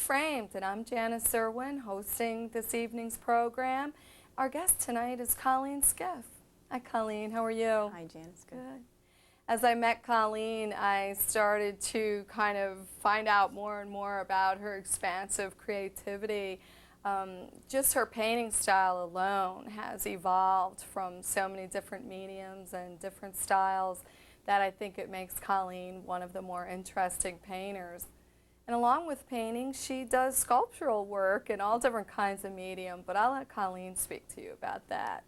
Framed, and I'm Janice Irwin, hosting this evening's program. Our guest tonight is Colleen Skiff. Hi, Colleen. How are you? Hi, Janice. Good. As I met Colleen, I started to kind of find out more and more about her expansive creativity. Just her painting style alone has evolved from so many different mediums and different styles that I think it makes Colleen one of the more interesting painters. And along with painting, she does sculptural work in all different kinds of medium, but I'll let Colleen speak to you about that.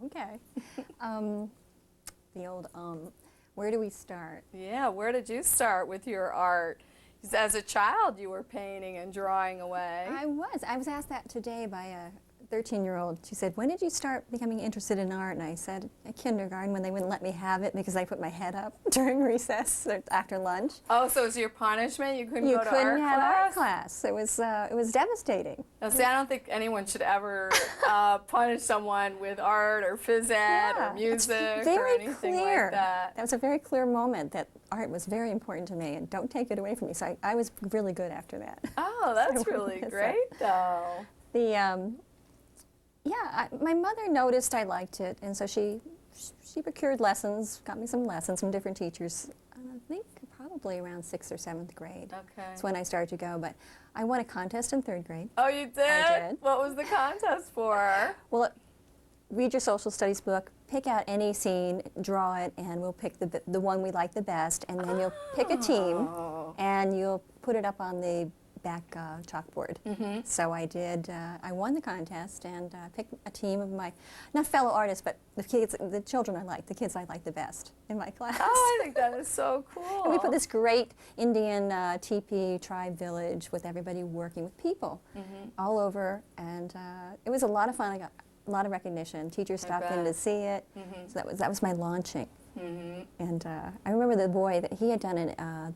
Okay. Where do we start? Yeah, where did you start with your art? As a child, you were painting and drawing away. I was asked that today by a 13-year-old. She said, when did you start becoming interested in art? And I said, at kindergarten, when they wouldn't let me have it because I put my head up during recess or after lunch. Oh, so it was your punishment? You couldn't go to art class? You couldn't have art class. It was devastating. Now, see, I don't think anyone should ever punish someone with art or phys ed or music or anything like that. That was a very clear moment that art was very important to me, and don't take it away from me. So I was really good after that. Oh, that's really great, though. My mother noticed I liked it, and so she procured lessons, got me some lessons from different teachers. I think probably around 6th or 7th grade. Okay. That's when I started to go, but I won a contest in 3rd grade. Oh, you did? I did. What was the contest for? Well, read your social studies book, pick out any scene, draw it, and we'll pick the one we like the best, and then you'll pick a team, and you'll put it up on the back chalkboard. Mm-hmm. So I did. I won the contest and picked a team of my, not fellow artists, but the children I liked, the kids I liked the best in my class. Oh, I think that is so cool. And we put this great Indian teepee tribe village with everybody working with people all over, and it was a lot of fun. I got a lot of recognition. Teachers stopped in to see it. So that was my launching. And I remember the boy that he had done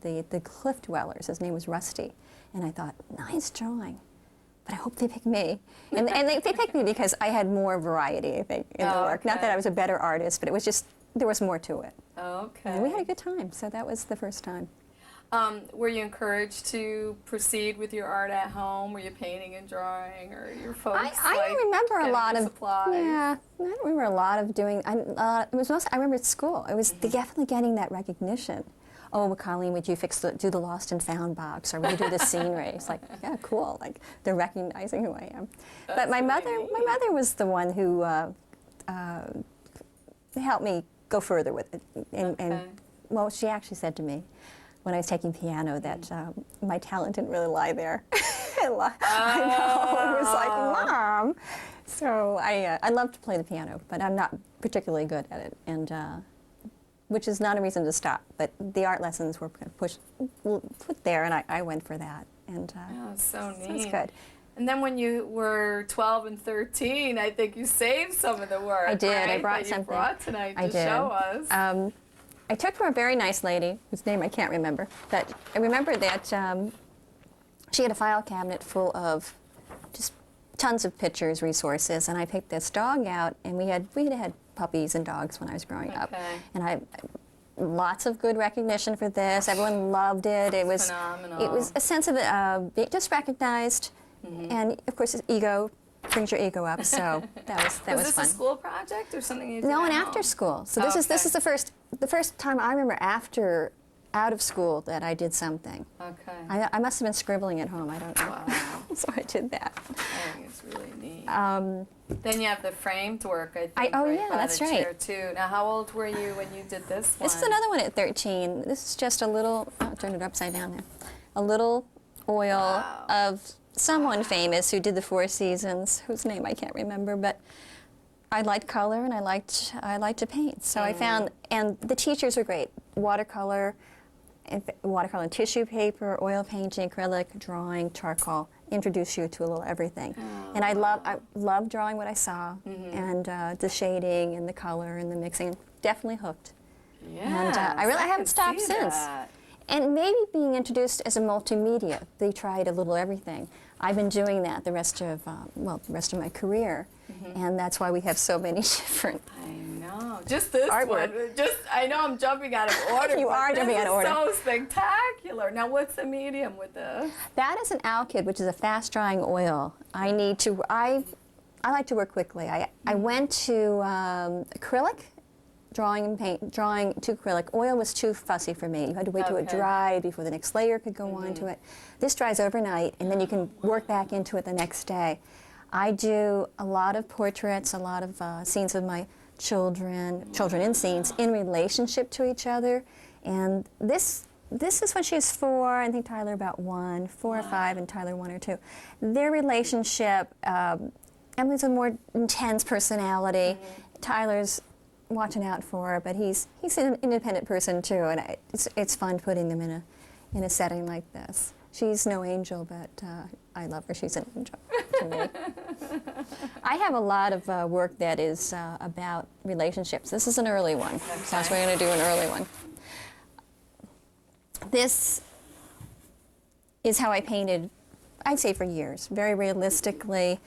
the cliff dwellers. His name was Rusty. And I thought, nice drawing, but I hope they pick me. And they picked me because I had more variety, I think, in the work. Not that I was a better artist, but it was just, there was more to it. Okay. And we had a good time, so that was the first time. Were you encouraged to proceed with your art at home? Were you painting and drawing, or your folks? I don't remember a lot of supplies? Yeah, I don't remember a lot of doing. It was mostly, I remember at school. It was definitely getting that recognition. Oh, well, Colleen, would you do the Lost and Found box, or would you do the scenery? It's like, yeah, cool. Like they're recognizing who I am. But my mother was the one who helped me go further with it. And well, she actually said to me when I was taking piano that my talent didn't really lie there. I know. It was like, Mom. So I love to play the piano, but I'm not particularly good at it, and which is not a reason to stop. But the art lessons were put there, and I went for that. And so neat. So it was good. And then when you were 12 and 13, I think you saved some of the work. I did. Right? I brought that something. You brought tonight to show us. I took from a very nice lady, whose name I can't remember, but I remember that she had a file cabinet full of just tons of pictures, resources, and I picked this dog out, and we had puppies and dogs when I was growing up, and lots of good recognition for this. Everyone loved it. It was phenomenal. It was a sense of being just recognized, and of course, ego brings your ego up. So that was fun. Was this a school project or something you did? No, at and home? after school. So this is the first time I remember out of school that I did something. Okay. I must have been scribbling at home. I don't know. Wow. So I did that. I think it's really neat. Then you have the framed work, I think. Oh, right yeah, by that's the right. chair too. Now, how old were you when you did this one? This is another one at 13. This is just a little, I'll turn it upside down there. A little oil of someone famous who did the Four Seasons, whose name I can't remember, but I liked color and I liked to paint. So I found, and the teachers were great. Watercolor and tissue paper, oil painting, acrylic, drawing, charcoal, introduce you to a little everything. And I love drawing what I saw, and the shading and the color and the mixing. Definitely hooked. Yeah. And I haven't stopped since. And maybe being introduced as a multimedia. They tried a little everything. I've been doing that the rest of my career, and that's why we have so many different. I know. just this artwork. one. Just, I know I'm jumping out of order. You are jumping out of order. This is so spectacular. Now, what's the medium with this? That is an alkyd, which is a fast-drying oil. I like to work quickly. I went to acrylic, drawing to acrylic. Oil was too fussy for me. You had to wait till it dried before the next layer could go onto it. This dries overnight, and then you can work back into it the next day. I do a lot of portraits, a lot of scenes of my children in scenes in relationship to each other. And this is when she was 4, I think Tyler about 1, 4 or 5, and Tyler 1 or 2. Their relationship, Emily's a more intense personality. Tyler's watching out for her, but he's an independent person too, and it's fun putting them in a setting like this. She's no angel, but I love her. She's an angel to me. I have a lot of work that is about relationships. This is an early one, so we're going to do an early one. This is how I painted, I'd say for years, very realistically.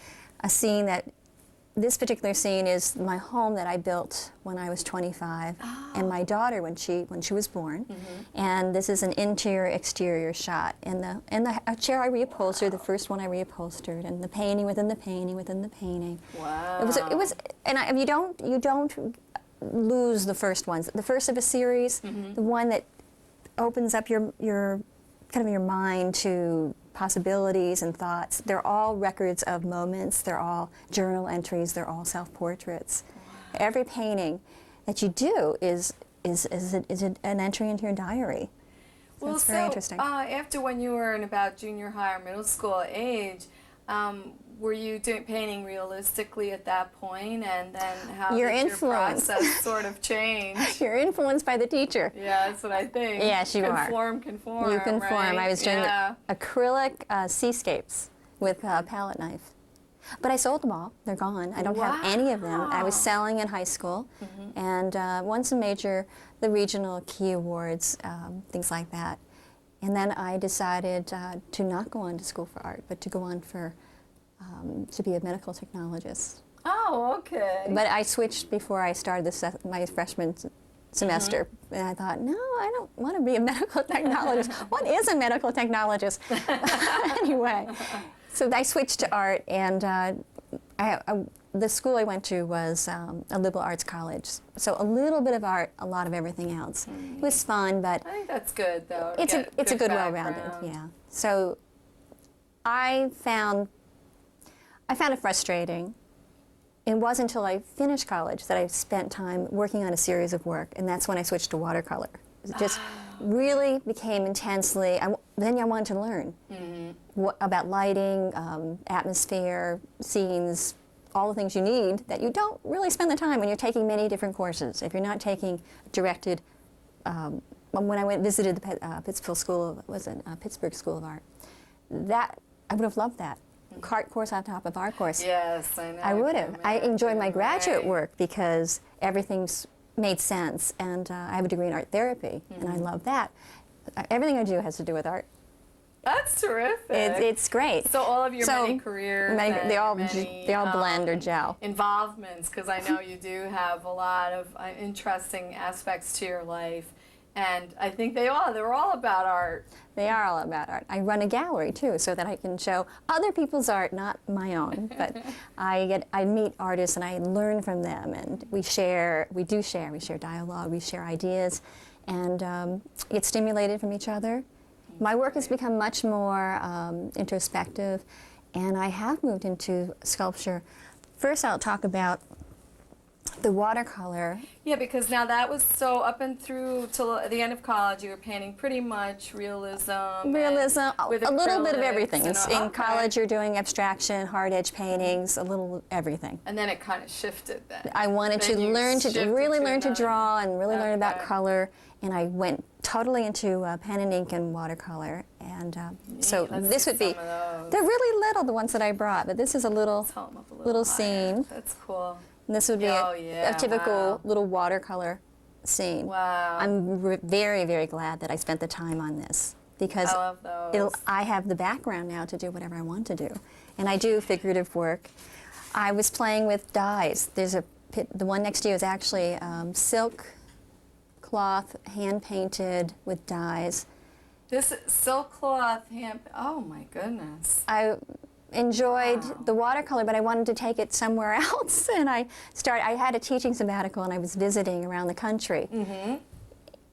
A scene this particular scene is my home that I built when I was 25, and my daughter when she was born. And this is an interior-exterior shot. And a chair I reupholstered, the first one I reupholstered, and the painting within the painting within the painting. Wow. It was, and you don't lose the first ones. The first of a series, the one that opens up your kind of your mind to possibilities and thoughts. They're all records of moments. They're all journal entries. They're all self-portraits. Wow. Every painting that you do is an entry into your diary. So it's very interesting. After when you were in about junior high or middle school age, were you painting realistically at that point, and then how did your process sort of change? You're influenced by the teacher. Yeah, that's what I think. Yes, you are. Conform. You conform. Right? I was doing acrylic seascapes with a palette knife. But I sold them all. They're gone. I don't have any of them. I was selling in high school, and won some the regional key awards, things like that. And then I decided to not go on to school for art, but to go on to be a medical technologist. Oh, okay. But I switched before I started my freshman semester, and I thought, no, I don't want to be a medical technologist. What is a medical technologist? Anyway, so I switched to art, and the school I went to was a liberal arts college. So a little bit of art, a lot of everything else. It was fun, but I think that's good, though. It's a good well-rounded, yeah. So I found it frustrating. It wasn't until I finished college that I spent time working on a series of work, and that's when I switched to watercolor. It just really became intensely, then I wanted to learn about lighting, atmosphere, scenes, all the things you need that you don't really spend the time when you're taking many different courses. If you're not taking directed, when I visited the Pittsburgh School of Art, I would have loved that. Art course on top of art course. Yes, I know. I would have. I enjoyed my graduate work because everything's made sense, and I have a degree in art therapy, and I love that. Everything I do has to do with art. That's terrific. It's great. So all of your many careers, they all blend or gel. Involvements, because I know you do have a lot of interesting aspects to your life. And I think they're all about art. They are all about art. I run a gallery too, so that I can show other people's art, not my own. But I meet artists and I learn from them, and we share dialogue, we share ideas, and get stimulated from each other. My work has become much more introspective, and I have moved into sculpture. First, I'll talk about the watercolor. Yeah, because now that was so up and through till the end of college, you were painting pretty much realism. With a little bit of everything. In college, you're doing abstraction, hard edge paintings, a little everything. And then it kind of shifted then. I wanted to learn to draw and really learn about color, and I went totally into pen and ink and watercolor. And so this would be, they're really little, the ones that I brought, but this is a little scene. That's cool. And this would be a typical little watercolor scene. Wow. I'm very, very glad that I spent the time on this, because I love those. I have the background now to do whatever I want to do. And I do figurative work. I was playing with dyes. There's a The one next to you is actually silk cloth, hand-painted with dyes. This silk cloth hand, oh my goodness. I enjoyed Wow. the watercolor, but I wanted to take it somewhere else, and I had a teaching sabbatical, and I was visiting around the country.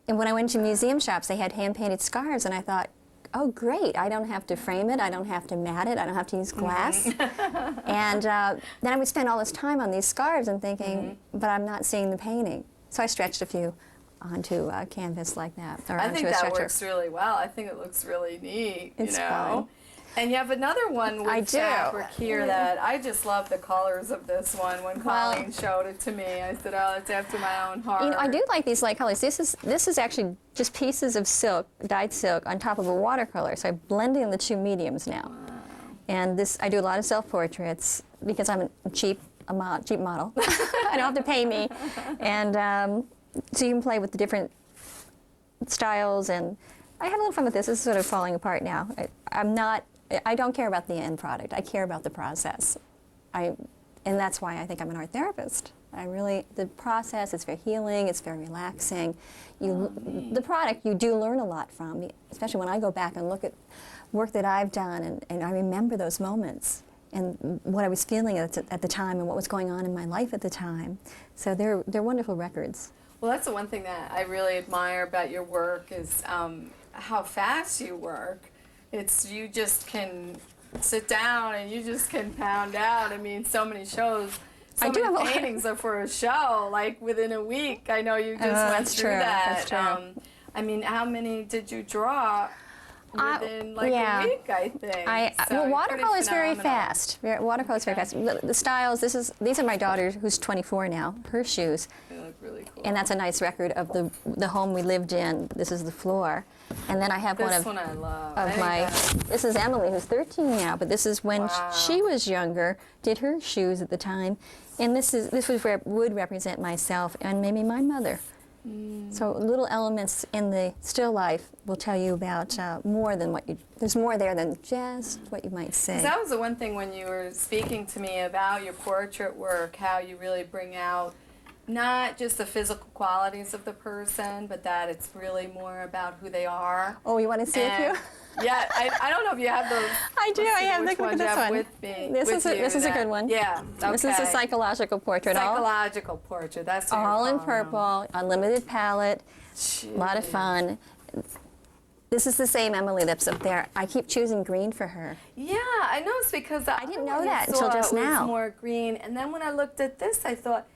And when I went to museum shops, they had hand-painted scarves, and I thought, oh, great, I don't have to frame it, I don't have to mat it, I don't have to use glass. And then I would spend all this time on these scarves and thinking, but I'm not seeing the painting. So I stretched a few onto canvas like that, or I onto think a that stretcher. works really well. I think it looks really neat. It's you know? fun. And you have another one I with do. fabric here that I just love the colors of this one. When Colleen showed it to me, I said, oh, it's after my own heart. You know, I do like these light colors. This is actually just pieces of silk, dyed silk, on top of a watercolor. So I'm blending the two mediums now. Wow. And this, I do a lot of self-portraits because I'm a cheap model. I don't have to pay me. And so you can play with the different styles. And I had a little fun with this. This is sort of falling apart now. I don't care about the end product. I care about the process. And that's why I think I'm an art therapist. The process is very healing, it's very relaxing. The product you do learn a lot from, especially when I go back and look at work that I've done, and I remember those moments and what I was feeling at the time and what was going on in my life at the time. So they're wonderful records. Well, that's the one thing that I really admire about your work is how fast you work. You just can sit down and you just can pound out. I mean, so many shows, so many paintings are for a show, like within a week. I know you just went through that. That's true. I mean, how many did you draw within a week, I think? Well, watercolor is very fast. Watercolor is very fast. The styles, these are my daughter, who's 24 now, her shoes. They look really cool. And that's a nice record of the home we lived in. This is the floor. And then I have This one I love. This is Emily, who's 13 now, but this is when she was younger, did her shoes at the time. And this would represent myself and maybe my mother. So little elements in the still life will tell you about more than there's more there than just what you might say. That was the one thing when you were speaking to me about your portrait work, how you really bring out not just the physical qualities of the person, but that it's really more about who they are. Oh, you want to see it too? Yeah, I don't know if you have those. I do. I have. Look at this one. With me, this is a good one. Yeah. Okay. This is a psychological portrait. Psychological portrait. That's what all you're in purple, unlimited palette. Jeez. A lot of fun. This is the same Emily that's up there. I keep choosing green for her. Yeah, I know. It's because I didn't know that until just now. It was more green, and then when I looked at this, I thought,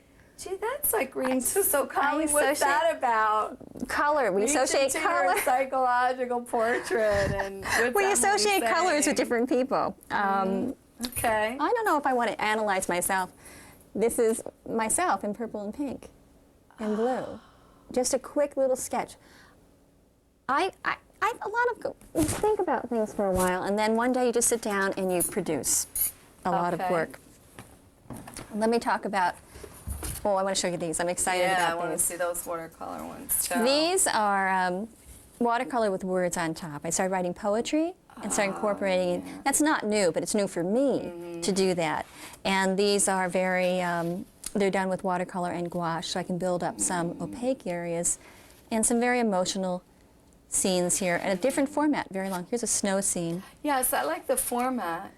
gee, that's like green too. So, Colleen, what's that about? Color. We associate color. Your psychological portrait, and we associate colors with different people. Okay. I don't know if I want to analyze myself. This is myself in purple and pink and blue. Just a quick little sketch. You think about things for a while, and then one day you just sit down and you produce a lot of work. Let me talk about. Oh, I want to show you these. I'm excited about these. Yeah, I want to see those watercolor ones too. These are watercolor with words on top. I started writing poetry and started incorporating it. That's not new, but it's new for me to do that. And these are they're done with watercolor and gouache, so I can build up some opaque areas and some very emotional scenes here in a different format, very long. Here's a snow scene. Yes, I like the format.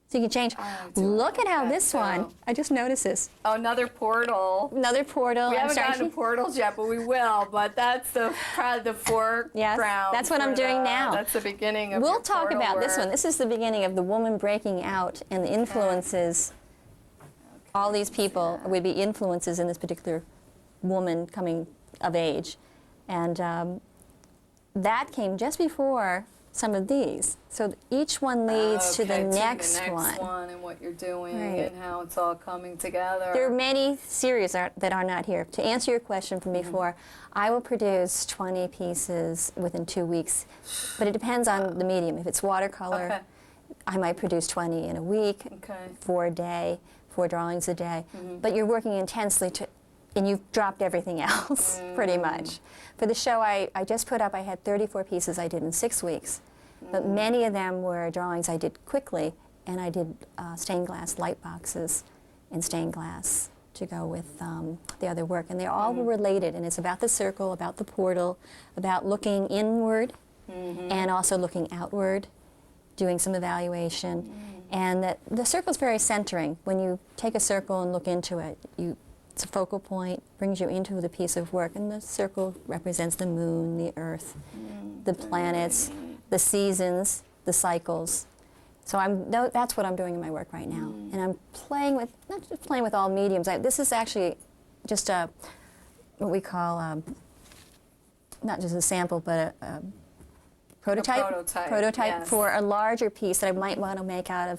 So you can change. Look at how this one, I just noticed this. Oh, another portal. Another portal. We haven't gotten to portals yet, but we will. But that's probably the foreground. Yes, that's what I'm doing now. That's the beginning of We'll talk about this one. This is the beginning of the woman breaking out and the influences. All these people would be influences in this particular woman coming of age. And that came just before some of these. So each one leads to the next one. And what you're doing and how it's all coming together. There are many series that are not here. To answer your question from before, I will produce 20 pieces within 2 weeks, but it depends on the medium. If it's watercolor, I might produce 20 in a week, 4 a day, 4 drawings a day. But you're working intensely and you've dropped everything else, pretty much. For the show I just put up, I had 34 pieces I did in 6 weeks. But many of them were drawings I did quickly, and I did stained glass light boxes and stained glass to go with the other work. And they're all related, and it's about the circle, about the portal, about looking inward and also looking outward, doing some evaluation. And that the circle's very centering. When you take a circle and look into it, it's a focal point, brings you into the piece of work, and the circle represents the moon, the earth, the planets, the seasons, the cycles. So that's what I'm doing in my work right now. And I'm playing with, not just playing with all mediums. This is actually just what we call, not just a sample, but a prototype yes. for a larger piece that I might want to make out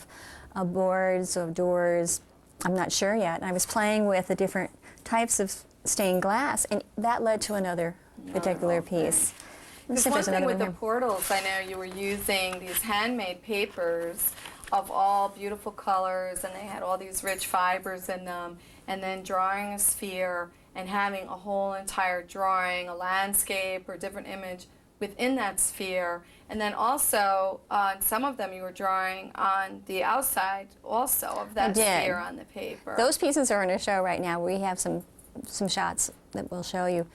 of boards or doors. I'm not sure yet. And I was playing with the different types of stained glass, and that led to another particular piece. Because one thing with the portals, I know you were using these handmade papers of all beautiful colors, and they had all these rich fibers in them, and then drawing a sphere and having a whole entire drawing, a landscape or different image within that sphere. And then also, on some of them, you were drawing on the outside also of that sphere on the paper. Those pieces are in a show right now. We have some shots that we'll show you.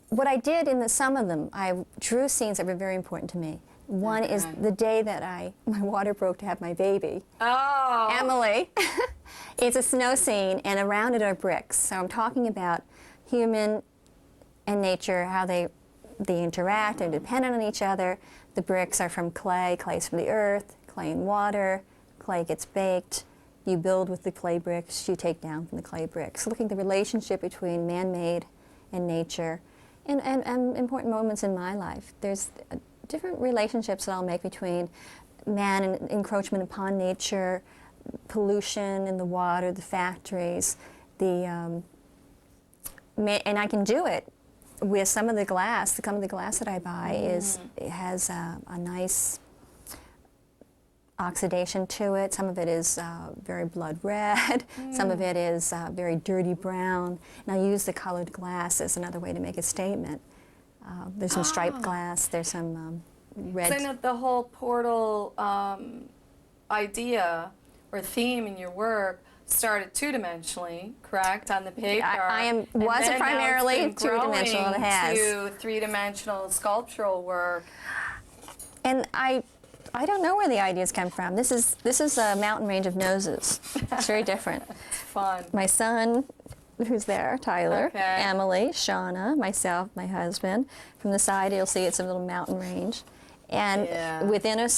What I did in some of them, I drew scenes that were very important to me. One is the day that my water broke to have my baby. Oh! Emily. It's a snow scene, and around it are bricks. So I'm talking about human and nature, how they interact and dependent on each other. The bricks are from clay, clay's from the earth, clay and water, clay gets baked. You build with the clay bricks, you take down from the clay bricks. Looking at the relationship between man-made and nature, and important moments in my life. There's different relationships that I'll make between man and encroachment upon nature, pollution in the water, the factories, and I can do it with some of the glass. Some of the glass that I buy has a nice oxidation to it. Some of it is very blood red. Some of it is very dirty brown. And I use the colored glass as another way to make a statement. There's some striped glass. There's some red. So I know the whole portal idea or theme in your work started two-dimensionally, correct, on the paper? Was primarily two-dimensional. It has to three-dimensional sculptural work. And I don't know where the ideas come from. This is a mountain range of noses. It's very different. It's fun. My son, who's there, Tyler, Emily, Shauna, myself, my husband. From the side, you'll see it's a little mountain range. And within a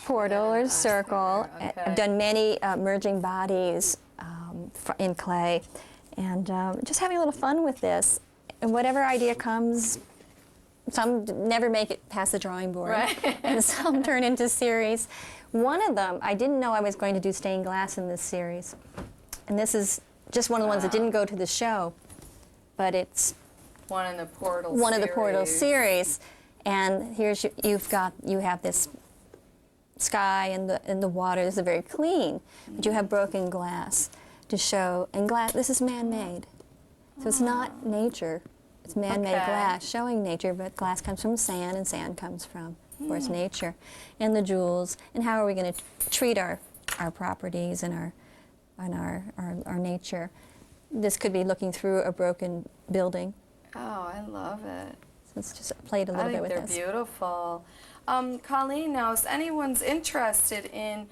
portal or circle, I've done many merging bodies in clay, and just having a little fun with this. And whatever idea comes, some never make it past the drawing board, and some turn into series. One of them, I didn't know I was going to do stained glass in this series. And this is just one of the ones that didn't go to the show, but it's one in the portal series. And here's you have this sky and the water. This is very clean, but you have broken glass to show. And glass, this is man-made, so it's not nature. It's man-made glass showing nature, but glass comes from sand, and sand comes from, of course, nature. And the jewels, and how are we going to treat our properties and our nature. This could be looking through a broken building. Oh, I love it. So it's just played a little bit with this. I think they're beautiful. Colleen, now, if anyone's interested in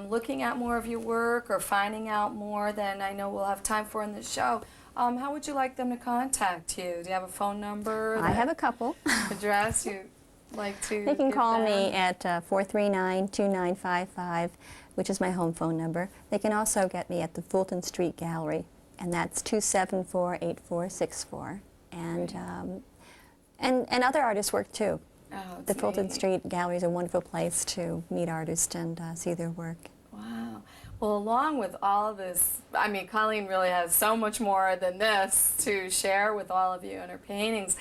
looking at more of your work or finding out more than I know we'll have time for in the show, how would you like them to contact you? Do you have a phone number? I have a couple. Address you'd like to They can call them? me at 439-2955, which is my home phone number. They can also get me at the Fulton Street Gallery, and that's 274-8464. And other artists' work too. Oh, the Fulton Street Gallery is a wonderful place to meet artists and see their work. Wow. Well, along with all of this, I mean, Colleen really has so much more than this to share with all of you in her paintings.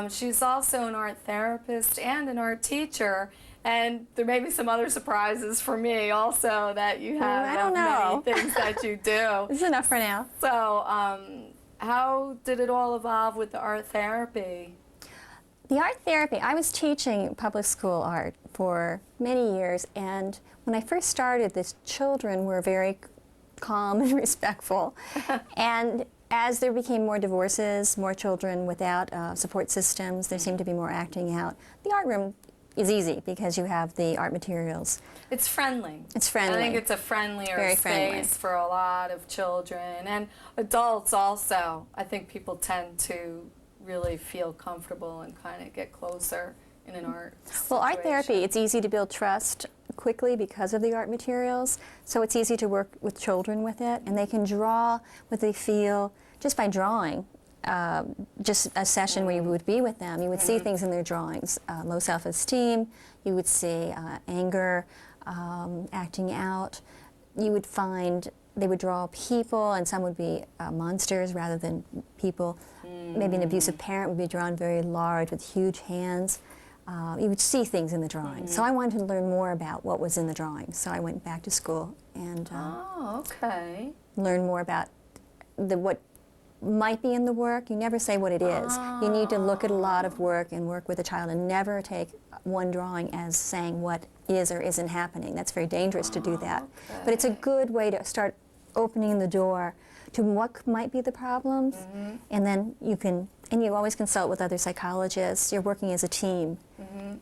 She's also an art therapist and an art teacher, and there may be some other surprises for me also that you have. I don't know. Many things that you do. This is enough for now. So, how did it all evolve with the art therapy? The art therapy, I was teaching public school art for many years, and when I first started, the children were very calm and respectful. And as there became more divorces, more children without support systems, there seemed to be more acting out. The art room is easy because you have the art materials. It's friendly. It's friendly. I think it's a friendlier Very space friendly. for a lot of children and adults also. I think people tend to really feel comfortable and kind of get closer in an art Well, art therapy, situation. it's easy to build trust quickly because of the art materials, so it's easy to work with children with it, and they can draw what they feel just by drawing. Just a session where you would be with them, you would see things in their drawings, low self-esteem, you would see anger, acting out, you would find they would draw people, and some would be monsters rather than people. Maybe an abusive parent would be drawn very large with huge hands. You would see things in the drawings. So I wanted to learn more about what was in the drawings. So I went back to school and Oh, okay. learned more about what might be in the work. You never say what it is. You need to look at a lot of work and work with a child and never take one drawing as saying what is or isn't happening. That's very dangerous to do that. But it's a good way to start opening the door to what might be the problems, and then you always consult with other psychologists. You're working as a team,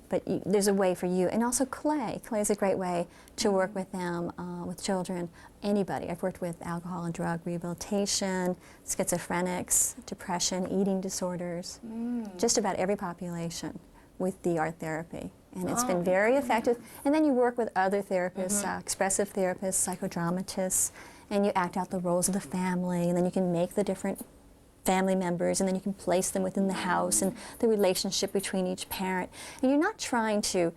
but there's a way for you. And also clay. Clay is a great way to work with them, with children, anybody. I've worked with alcohol and drug rehabilitation, schizophrenics, depression, eating disorders, just about every population with the art therapy. And it's been very effective. And then you work with other therapists, expressive therapists, psychodramatists, and you act out the roles of the family, and then you can make the different family members, and then you can place them within the house and the relationship between each parent. And you're not trying to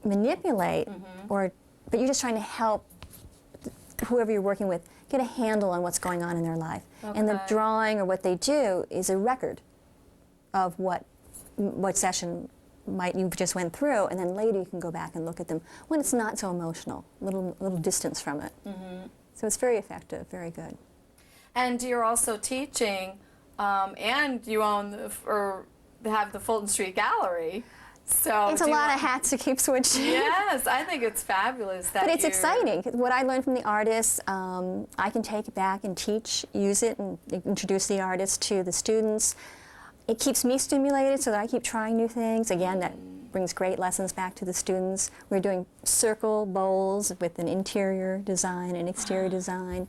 manipulate, but you're just trying to help whoever you're working with get a handle on what's going on in their life. And the drawing or what they do is a record of what session you just went through, and then later you can go back and look at them when it's not so emotional, little distance from it. So it's very effective, very good. And you're also teaching, and you own or have the Fulton Street Gallery. So It's a lot of hats to keep switching. Yes, I think it's fabulous that But it's you're- exciting. What I learned from the artists, I can take it back and teach, use it, and introduce the artist to the students. It keeps me stimulated so that I keep trying new things. Again, that brings great lessons back to the students. We're doing circle bowls with an interior design and exterior design.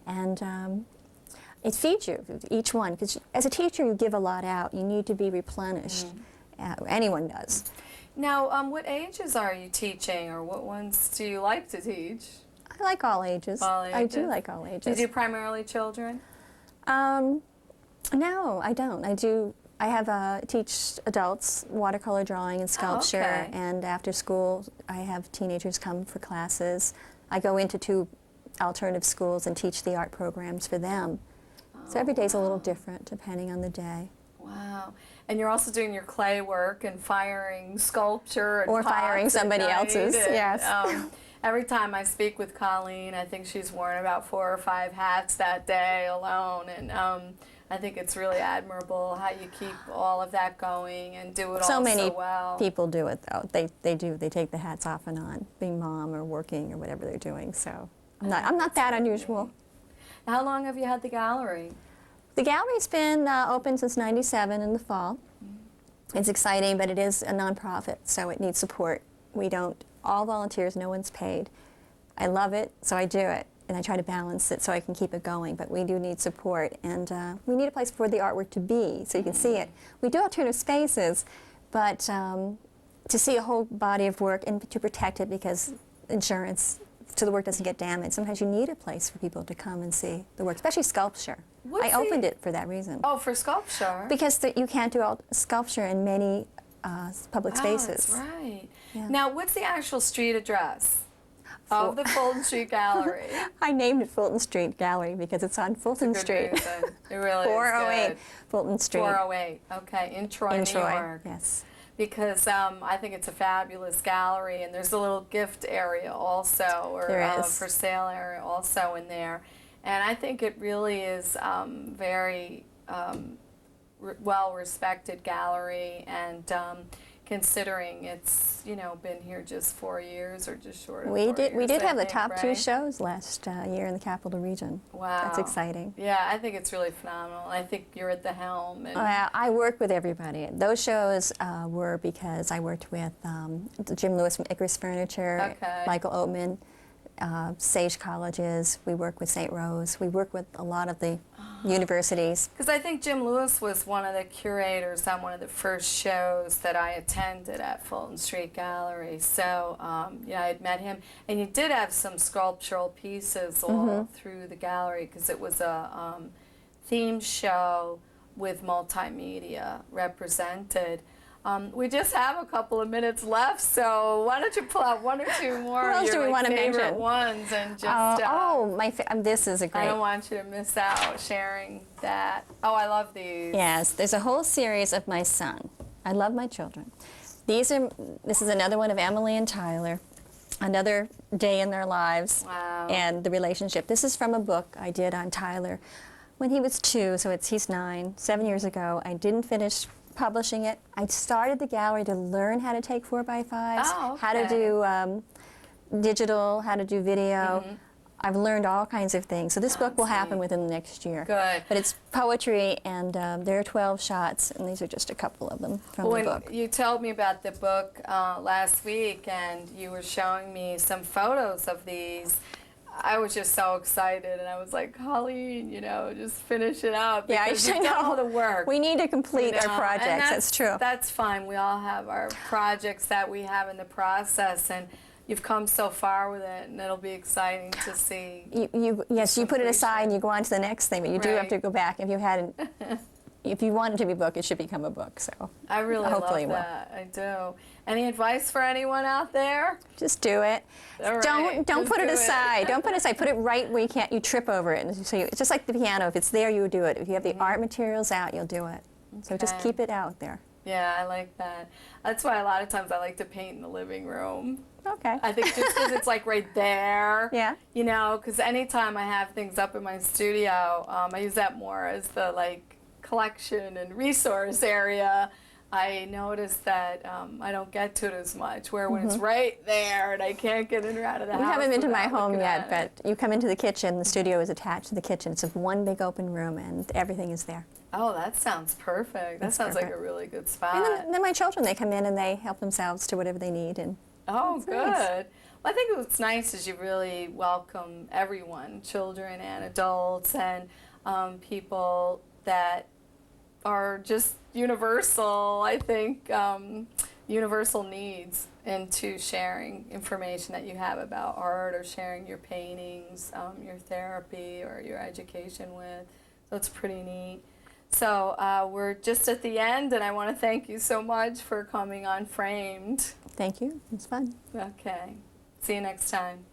And it feeds you, each one. Because as a teacher, you give a lot out. You need to be replenished. Anyone does. Now, what ages are you teaching, or what ones do you like to teach? I like all ages. All I do ages? like all Do you ages. do primarily children? No, I don't. I teach adults watercolor drawing and sculpture, okay. and after school I have teenagers come for classes. I go into 2 alternative schools and teach the art programs for them. So every day's a little different depending on the day. Wow. And you're also doing your clay work and firing sculpture and Or firing pots at somebody night, else's, and, yes. Every time I speak with Colleen, I think she's worn about 4 or 5 hats that day alone, and I think it's really admirable how you keep all of that going and do it So all many so well. people do it though. They do. They take the hats off and on, being mom or working or whatever they're doing. So I'm not that unusual. How long have you had the gallery? The gallery's been open since '97 in the fall. It's exciting, but it is a nonprofit, so it needs support. We don't, all volunteers, no one's paid. I love it, so I do it, and I try to balance it so I can keep it going, but we do need support, and we need a place for the artwork to be so you can see it. We do alternative spaces, but to see a whole body of work and to protect it because insurance, so the work doesn't get damaged. Sometimes you need a place for people to come and see the work, especially sculpture. I opened it for that reason. Oh, for sculpture? Because you can't do sculpture in many public spaces. That's right. Yeah. Now, what's the actual street address of the Fulton Street Gallery? I named it Fulton Street Gallery because it's on Fulton Good Street. reason. It really 408 is good. Fulton Street. 408, okay, in Troy, in New Troy. York. Yes. Because I think it's a fabulous gallery, and there's a little gift area also, or There is. for sale area also in there. And I think it really is very well-respected gallery, and considering it's, you know, been here just 4 years or just short of We 4 did years, I have the think, top two right? shows last year in the Capital Region. Wow. That's exciting. Yeah, I think it's really phenomenal. I think you're at the helm. And I work with everybody. Those shows were because I worked with Jim Lewis from Icarus Furniture, Okay. Michael Oatman, Sage Colleges. We work with St. Rose. We work with a lot of the universities. because I think Jim Lewis was one of the curators on one of the first shows that I attended at Fulton Street Gallery. So, yeah, I had met him. And you did have some sculptural pieces all through the gallery because it was a theme show with multimedia represented. We just have a couple of minutes left, so why don't you pull out one or two more What else of do your we like, wanna favorite mention? ones and just This is a I great. don't want you to miss out sharing that. Oh, I love these. Yes, there's a whole series of my son. I love my children. This is another one of Emily and Tyler, another day in their lives Wow. and the relationship. This is from a book I did on Tyler when he was 2, so he's 9, 7 years ago. I didn't finish publishing it. I started the gallery to learn how to take 4x5s, Oh, how to okay. do digital, how to do video. I've learned all kinds of things. So this book will That's happen neat. within the next year. Good. But it's poetry, and there are 12 shots, and these are just a couple of them from the When book. you told me about the book last week and you were showing me some photos of these, I was just so excited and I was like, Colleen, you know, just finish it up. Yeah, because I you've done know. all the work. We need to complete you know, our and projects. That's true. That's fine. We all have our projects that we have in the process, and you've come so far with it, and it'll be exciting to see. Yes, you put it aside and completion. you go on to the next thing, but you do have Right. to go back. If you hadn't, if you want it to be a book, it should become a book. So I really hopefully love will. that. I do. Any advice for anyone out there? Just do it. All right, Don't just put it do it. aside. Don't put it aside. Put it right where you can't. You trip over it. And so it's just like the piano. If it's there, you do it. If you have the art materials out, you'll do it. So just Okay. keep it out there. Yeah, I like that. That's why a lot of times I like to paint in the living room. Okay. I think just because it's like right there. Yeah. You know, because anytime I have things up in my studio, I use that more as the like collection and resource area. I notice that I don't get to it as much. Where when it's right there and I can't get in or out of the house. You haven't been to my without home looking yet, at it. but you come into the kitchen. The studio is attached to the kitchen. It's one big open room, and everything is there. Oh, that sounds perfect. That It's sounds like perfect. a really good spot. And then my children, they come in and they help themselves to whatever they need. And Oh, That's good. nice. Well, I think what's nice is you really welcome everyone, children and adults, and people that are just universal, I think, universal needs into sharing information that you have about art or sharing your paintings, your therapy or your education with. So it's pretty neat. So we're just at the end, and I want to thank you so much for coming on Framed. thank you. It's fun. Okay. See you next time.